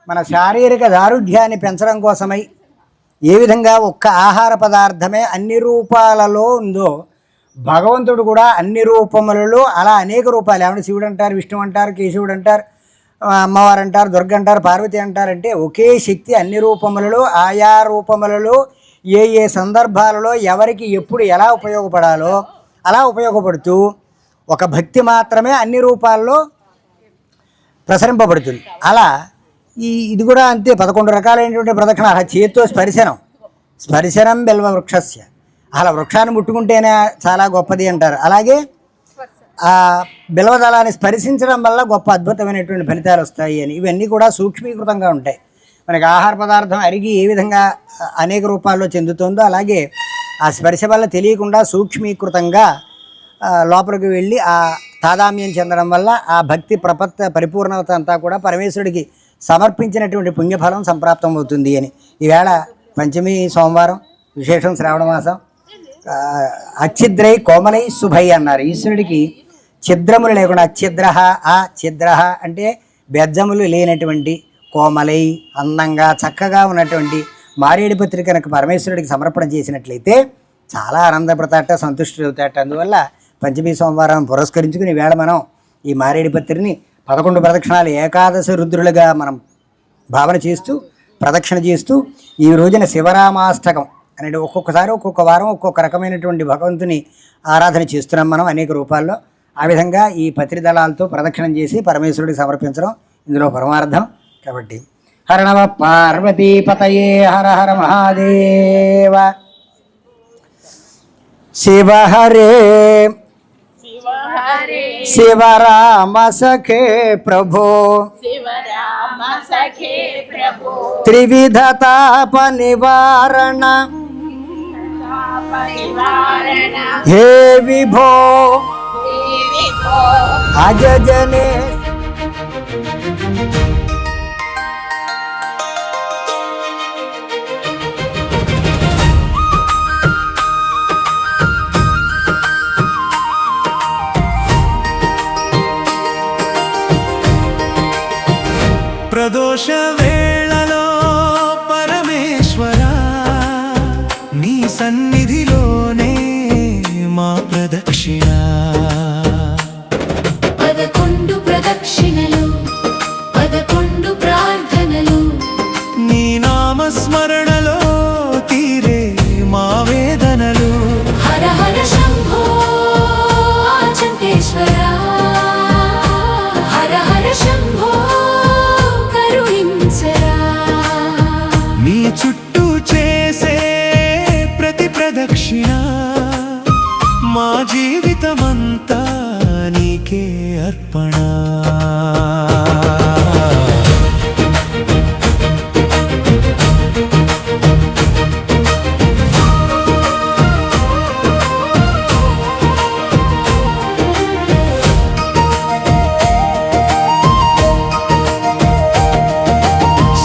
మన శారీరక దారుఢ్యాన్ని పెంచడం కోసమై ఏ విధంగా ఒక్క ఆహార పదార్థమే అన్ని రూపాలలో ఉందో భగవంతుడు కూడా అన్ని రూపములలో అలా అనేక రూపాలు, ఏమంటే శివుడు అంటారు, విష్ణువు అంటారు, కేశవుడు అంటారు, అమ్మవారు అంటారు, దుర్గ అంటారు, పార్వతి అంటారంటే ఒకే శక్తి అన్ని రూపములలో ఆయా రూపములలో ఏ ఏ సందర్భాలలో ఎవరికి ఎప్పుడు ఎలా ఉపయోగపడాలో అలా ఉపయోగపడుతూ ఒక భక్తి మాత్రమే అన్ని రూపాల్లో ప్రసరింపబడుతుంది. అలా ఇది కూడా అంతే. 11 రకాలైనటువంటి ప్రదక్షిణ. అలా చేతితో స్పర్శనం బెల్వ వృక్షస్య, అలా వృక్షాన్ని ముట్టుకుంటేనే చాలా గొప్పది అంటారు. అలాగే ఆ బిల్వదళాన్ని స్పర్శించడం వల్ల గొప్ప అద్భుతమైనటువంటి ఫలితాలు వస్తాయి అని. ఇవన్నీ కూడా సూక్ష్మీకృతంగా ఉంటాయి. మనకి ఆహార పదార్థం అరిగి ఏ విధంగా అనేక రూపాల్లో చెందుతుందో అలాగే ఆ స్పర్శ వల్ల తెలియకుండా సూక్ష్మీకృతంగా లోపలికి వెళ్ళి ఆ తాదామ్యం చెందడం వల్ల ఆ భక్తి పరిపూర్ణత అంతా కూడా పరమేశ్వరుడికి సమర్పించినటువంటి పుణ్యఫలం సంప్రాప్తం అవుతుంది అని. ఈవేళ పంచమి సోమవారం, విశేషం శ్రావణ మాసం. అచ్ఛిద్రై కోమలై శుభై అన్నారు. ఈశ్వరుడికి ఛిద్రములు లేకుండా ఛిద్ర అంటే బెజ్జములు లేనటువంటి, కోమలై అందంగా చక్కగా ఉన్నటువంటి మారేడు పత్రికనకు పరమేశ్వరుడికి సమర్పణ చేసినట్లయితే చాలా ఆనందపడతాట, సంతుష్టి అవుతాట. అందువల్ల పంచమి సోమవారం పురస్కరించుకుని వేళ మనం ఈ మారేడు పత్రిని 11 ప్రదక్షిణాలు ఏకాదశి రుద్రులుగా మనం భావన చేస్తూ ప్రదక్షిణ చేస్తూ ఈ రోజున శివరామాష్టకం అనేది ఒక్కొక్కసారి ఒక్కొక్క వారం ఒక్కొక్క రకమైనటువంటి భగవంతుని ఆరాధన చేస్తున్నాం మనం అనేక రూపాల్లో. ఆ విధంగా ఈ పత్రి దళాలతో ప్రదక్షిణం చేసి పరమేశ్వరుడికి సమర్పించడం ఇందులో పరమార్థం. కాబట్టి హర నమ పార్వతీపతయే, హర హర మహాదేవ. శివ హరే శివరామ సఖే ప్రభో, త్రివిధ తాప నివారణ హే విభో అజజనే. ప్రదోష వేళలో పరమేశ్వరా, నీ సన్నిధిలోనే మా ప్రదక్షిణ. 11 ప్రదక్షిణలు, 11 ప్రార్థనలు, నీ నామస్మరణలో తీరే మా వేదనలు. హర హర శంభో చందేశ్వరా, హర హర శంభో కరుణించరా. నీ చుట్టూ చేసే ప్రతి ప్రదక్షిణ మా జీవితమంతా నీకే అర్పణ.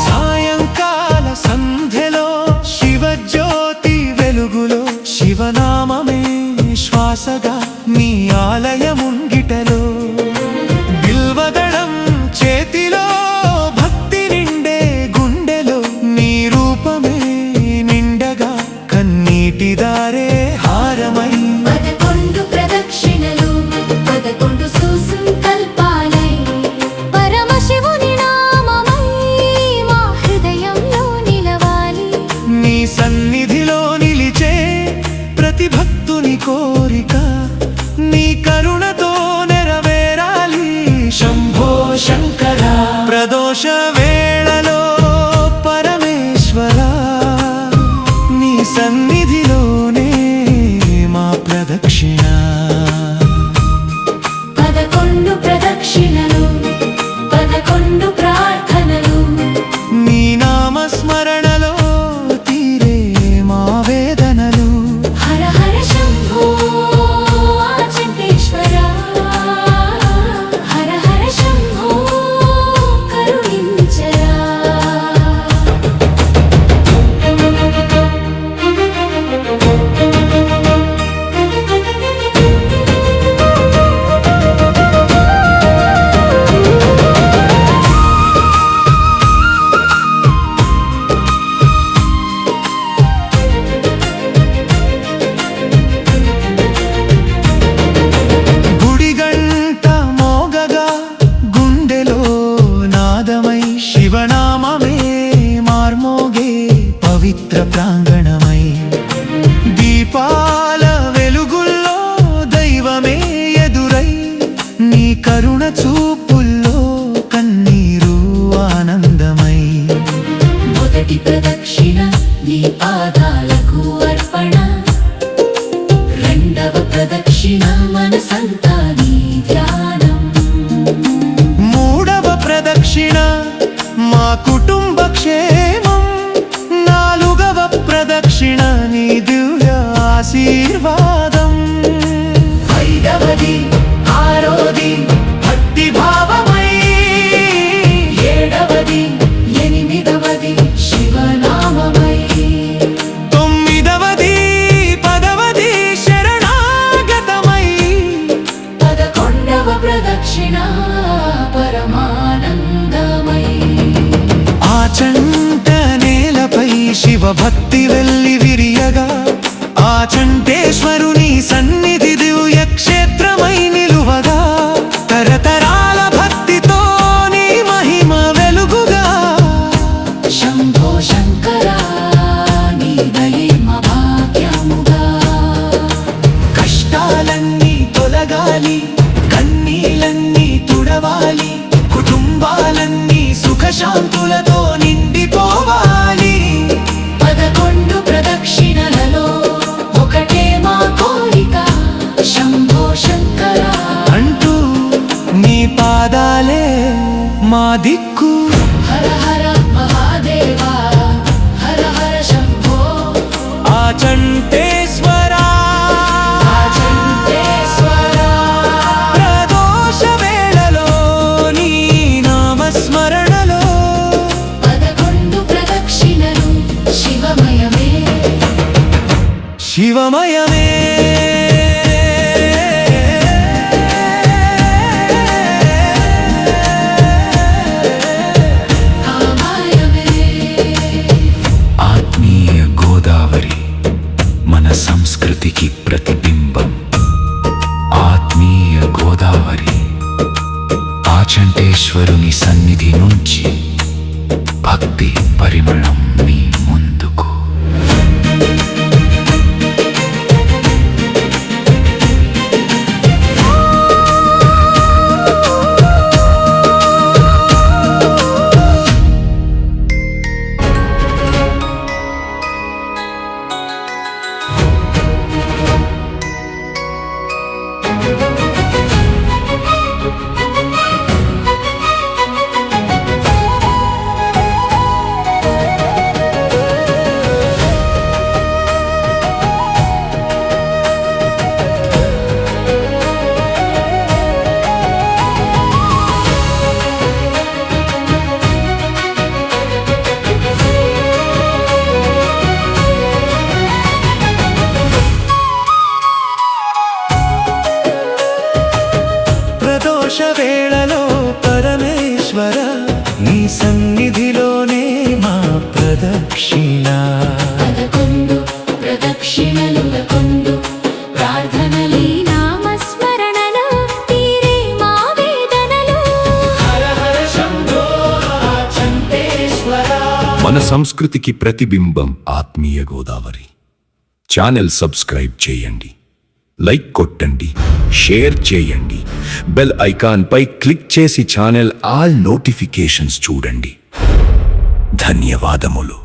సాయంకాల సంధ్యలో శివజ్యోతి వెలుగులో శివనామమే శ్వాసగా నీ ఆలయముంగిటలో, బిల్వదళం చేతిలో భక్తి నిండే గుండెలో, నీ రూపమే నిండగా కన్నీటి దారే హారమై. 11 ప్రదక్షిణలు, 11 సుసంకల్పాలై, పరమశివుని నామమై మా హృదయంలో నిలవాలి. నీ సన్నిధిలో నిలిచే ప్రతి భక్తుని కోరిక నీ కరుణతో నెరవేరాలి. శివభక్తి వెల్లి విరియగా ఆ చంటేశ్వరుని సన్నిధి దివ్య క్షేత్రమై నిలువగా తరతరాల భక్తితో నీ మహిమ వెలుగుగా శంభో శంకరా నీ దయే మా భాగ్యముగా కష్టాలన్నీ తొలగాలి కన్నీలన్నీ తుడవాలి కుటుంబాలన్నీ సుఖశాంతులతో నిండిపోవాలి 11 ప్రదక్షిణలలో ఒకటే మా కోరిక శంభో శంకరా అంటూ నీ పాదాలే మా దిక్కు హర హర మహాదేవా హర హర శంభో ఆ చంటేశ్వరా చంటేశ్వరా ప్రదోష వేళలో నీ నామస్మరణలో 11 ప్రదక్షిణలు శివమయమే శివమయమే కామాయమే ఆత్మీయ గోదావరి మన సంస్కృతికి ప్రతిబింబం ఆత్మీయ గోదావరి ఆ చంటేశ్వరుని సన్నిధి నుంచి భక్తి పరిమళం మీ ముందుకు ప్రదోష వేళలో పరమేశ్వర నీ సన్నిధిలోనే మా ప్రదక్షిణ 11 ప్రదక్షిణలు 11 ప్రార్థనలి నామస్మరణలో తీరే మా వేదనలు హర హర శంభో చంటేశ్వరా మన సంస్కృతికి ప్రతిబింబం ఆత్మీయ గోదావరి. ఛానల్ సబ్స్క్రైబ్ చేయండి, లైక్ కొట్టండి, షేర్ చేయండి, బెల్ ఐకాన్ పై క్లిక్ చేసి ఛానల్ ఆల్ నోటిఫికేషన్స్ చూడండి. ధన్యవాదములు.